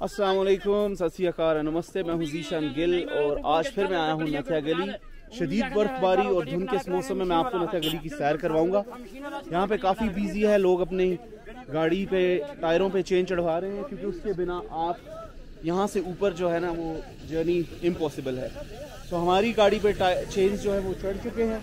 अस्सलाम वालेकुम, सत श्री अकाल, नमस्ते। मैं हूं ज़ीशान गिल और आज फिर मैं आया हूं नथिया गली। शदीद बर्फबारी और धुंध के इस मौसम में मैं आपको नथिया गली की सैर करवाऊंगा। यहाँ पे काफ़ी बिजी है, लोग अपनी गाड़ी पे टायरों पे चेन चढ़वा रहे हैं क्योंकि उसके बिना आप यहाँ से ऊपर जो है ना वो जर्नी इम्पॉसिबल है। तो हमारी गाड़ी पे चेन जो है वो चढ़ चुके हैं।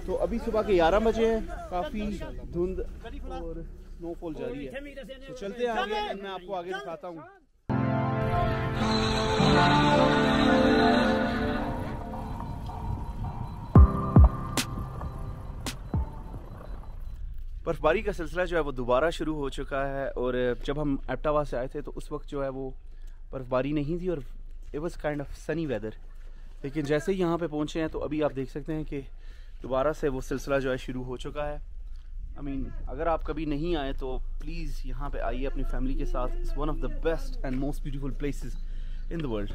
तो अभी सुबह के 11 बजे है, काफ़ी धुंध और स्नोफॉल जारी है। तो चलते हैं आगे, मैं आपको आगे दिखाता हूँ। बर्फबारी का सिलसिला जो है वो दोबारा शुरू हो चुका है और जब हम एप्टावा से आए थे तो उस वक्त जो है वो बर्फबारी नहीं थी और it was kind of sunny weather. लेकिन जैसे ही यहाँ पे पहुँचे हैं तो अभी आप देख सकते हैं कि दोबारा से वो सिलसिला जो है शुरू हो चुका है। I mean, अगर आप कभी नहीं आए तो प्लीज़ यहाँ पे आइए अपनी फैमिली के साथ। It's one of the best and most beautiful places in the world.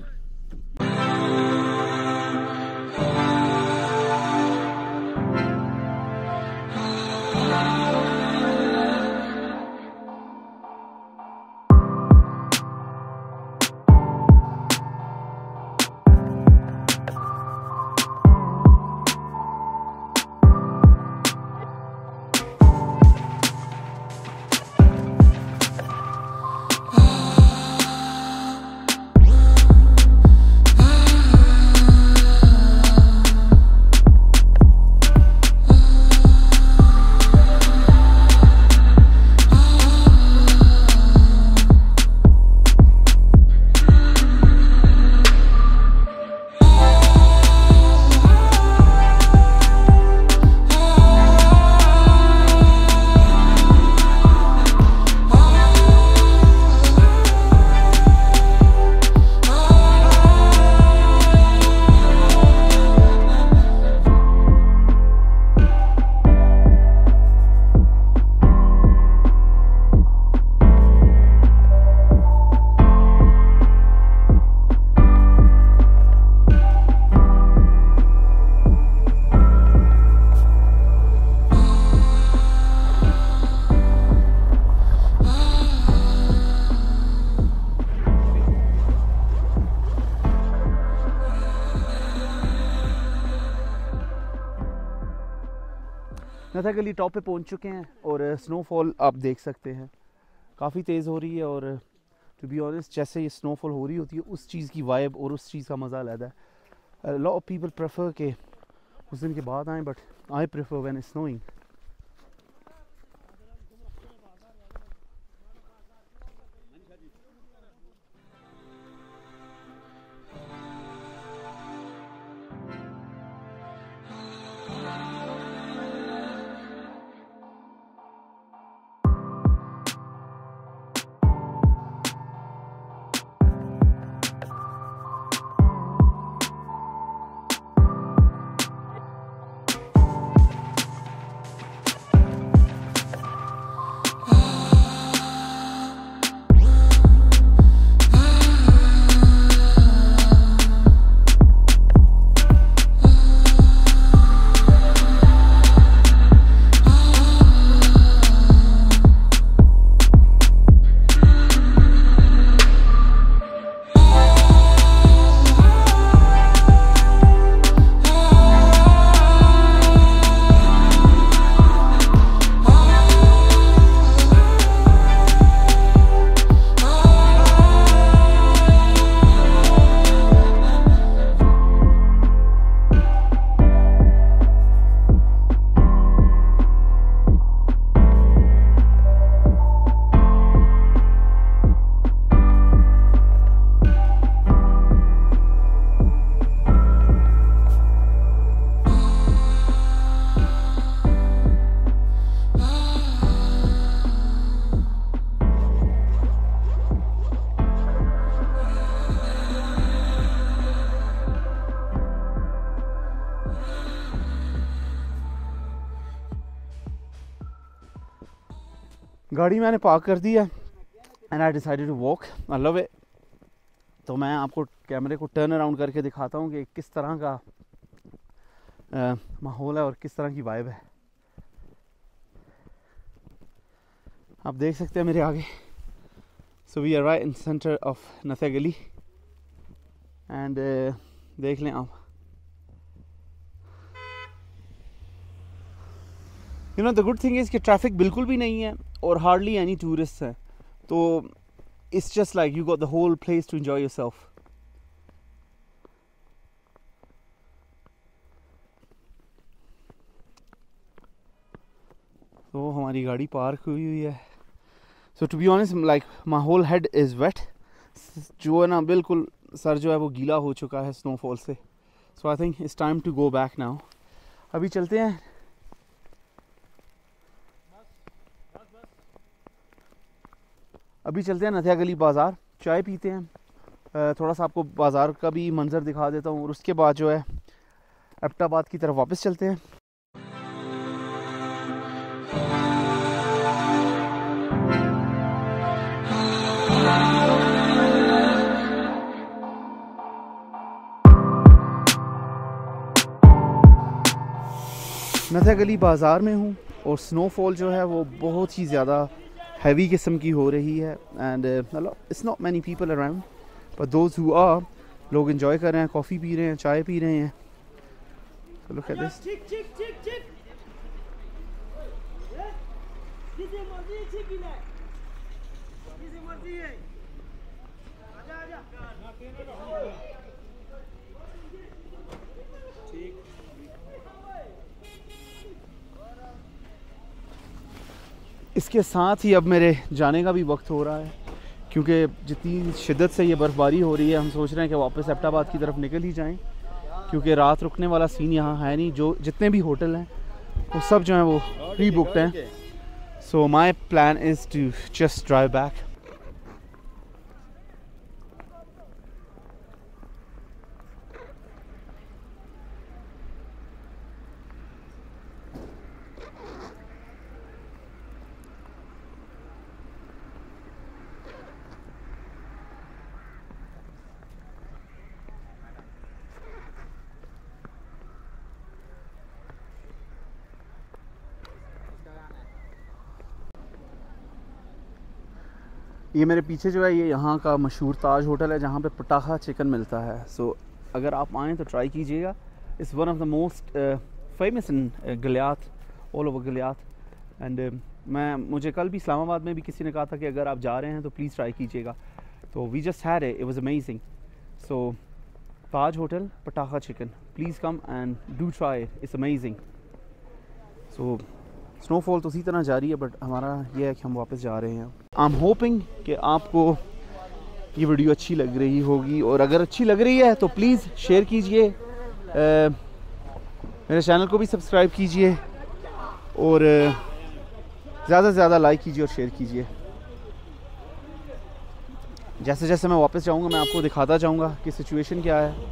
नथिया गली टॉप पे पहुंच चुके हैं और स्नोफॉल आप देख सकते हैं काफ़ी तेज़ हो रही है। और टू बी ऑनेस्ट जैसे ये स्नोफॉल हो रही होती है उस चीज़ की वाइब और उस चीज़ का मज़ा अलग है। लॉट ऑफ पीपल प्रेफर के उस दिन के बाद आएँ, but I prefer when it's snowing. गाड़ी मैंने पार्क कर दी है and I decided to walk. I love it. तो मैं आपको कैमरे को टर्न अराउंड करके दिखाता हूँ कि किस तरह का माहौल है और किस तरह की वाइब है। आप देख सकते हैं मेरे आगे So we are right in center of Nathia Gali and देख लें आप, you know the good thing is कि ट्रैफिक बिल्कुल भी नहीं है और hardly any tourists हैं, तो it's just like you got the whole place to enjoy yourself. तो हमारी गाड़ी पार्क हुई है. So to be honest, like my whole head is wet. जो है ना बिल्कुल सर जो है वो गीला हो चुका है स्नोफॉल से. So I think it's time to go back now. अभी चलते हैं. अभी चलते हैं नथिया गली बाज़ार, चाय पीते हैं, थोड़ा सा आपको बाज़ार का भी मंजर दिखा देता हूँ और उसके बाद जो है एबटाबाद की तरफ वापस चलते हैं. नथिया गली बाज़ार में हूँ और स्नोफॉल जो है वो बहुत ही ज़्यादा हैवी किस्म की हो रही है and it's not many people around but those who are, लोग एंजॉय कर रहे हैं, कॉफ़ी पी रहे हैं, चाय पी रहे हैं. So look at this. इसके साथ ही अब मेरे जाने का भी वक्त हो रहा है क्योंकि जितनी शिद्दत से ये बर्फ़बारी हो रही है, हम सोच रहे हैं कि वापस एबटाबाद की तरफ निकल ही जाएं क्योंकि रात रुकने वाला सीन यहाँ है नहीं. जो जितने भी होटल हैं वो सब जो हैं वो प्री बुकड हैं. So my plan is to just drive back. ये मेरे पीछे जो है ये यहाँ का मशहूर ताज होटल है जहाँ पे पटाखा चिकन मिलता है. सो अगर आप आएँ तो ट्राई कीजिएगा. It's one of the most famous in Galiyat, all over Galiyat. And मुझे कल भी इस्लामाबाद में भी किसी ने कहा था कि अगर आप जा रहे हैं तो प्लीज़ ट्राई कीजिएगा. तो we just had it was amazing. So Taj hotel पटाखा chicken, please come and do try, it's amazing. So snowfall तो उसी तरह जारी है बट हमारा ये है कि हम वापस जा रहे हैं. आई एम होपिंग कि आपको ये वीडियो अच्छी लग रही होगी और अगर अच्छी लग रही है तो प्लीज़ शेयर कीजिए, मेरे चैनल को भी सब्सक्राइब कीजिए और ज़्यादा से ज़्यादा लाइक कीजिए और शेयर कीजिए. जैसे जैसे मैं वापस जाऊँगा मैं आपको दिखाता जाऊँगा कि सिचुएशन क्या है.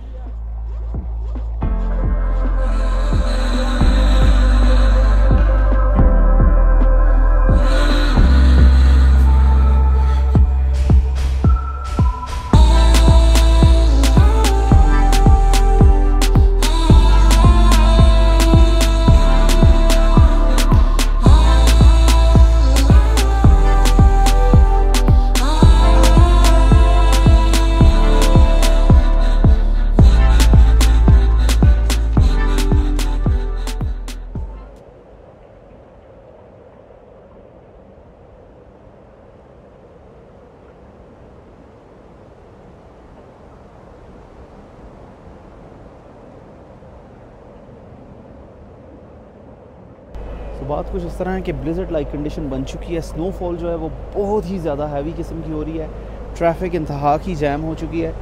तो बात कुछ इस तरह है कि ब्लिज़र्ड लाइक कंडीशन बन चुकी है. स्नोफॉल जो है वो बहुत ही ज़्यादा हैवी किस्म की हो रही है. ट्रैफिक इंतहा की जैम हो चुकी है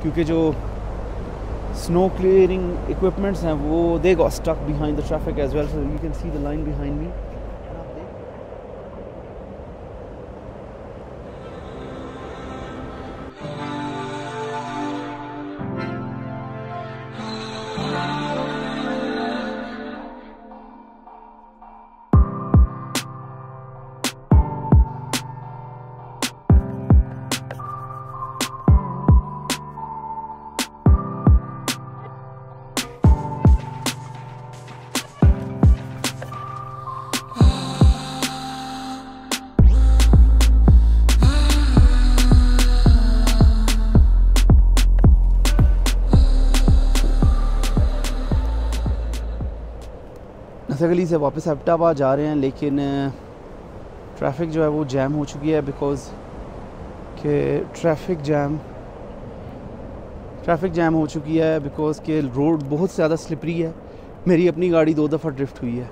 क्योंकि जो स्नो क्लियरिंग इक्विपमेंट्स हैं वो they got stuck behind the traffic as well. So you can see the line behind me. Nathia Gali से वापस एबटाबाद जा रहे हैं, लेकिन ट्रैफिक जो है वो जैम हो चुकी है, बिकॉज़ के ट्रैफिक जैम हो चुकी है बिकॉज़ के रोड बहुत ज़्यादा स्लिपरी है। मेरी अपनी गाड़ी 2 दफ़ा ड्रिफ्ट हुई है।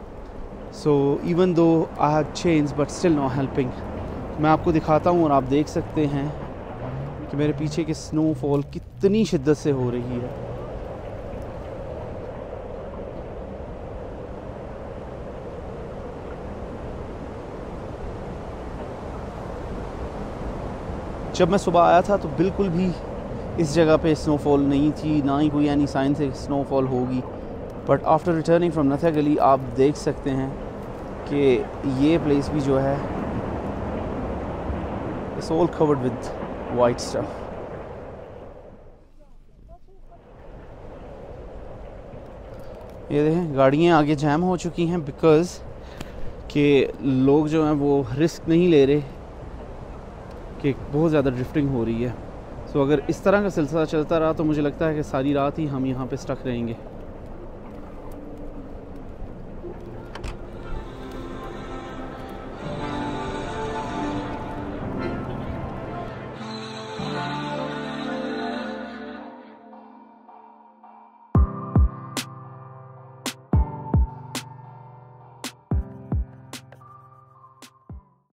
So even though I have change but still not helping. मैं आपको दिखाता हूँ और आप देख सकते हैं कि मेरे पीछे की स्नोफॉल कितनी शिद्दत से हो रही है। जब मैं सुबह आया था तो बिल्कुल भी इस जगह पे स्नोफॉल नहीं थी, ना ही कोई एनी साइन से स्नोफॉल होगी। बट आफ्टर रिटर्निंग फ्रॉम नथिया गली आप देख सकते हैं कि ये प्लेस भी जो है it's all covered with white stuff. ये देखें गाड़ियाँ आगे जैम हो चुकी हैं बिकॉज़ कि लोग जो हैं वो रिस्क नहीं ले रहे कि बहुत ज़्यादा ड्रिफ्टिंग हो रही है। सो अगर इस तरह का सिलसिला चलता रहा तो मुझे लगता है कि सारी रात ही हम यहाँ पे स्टक रहेंगे।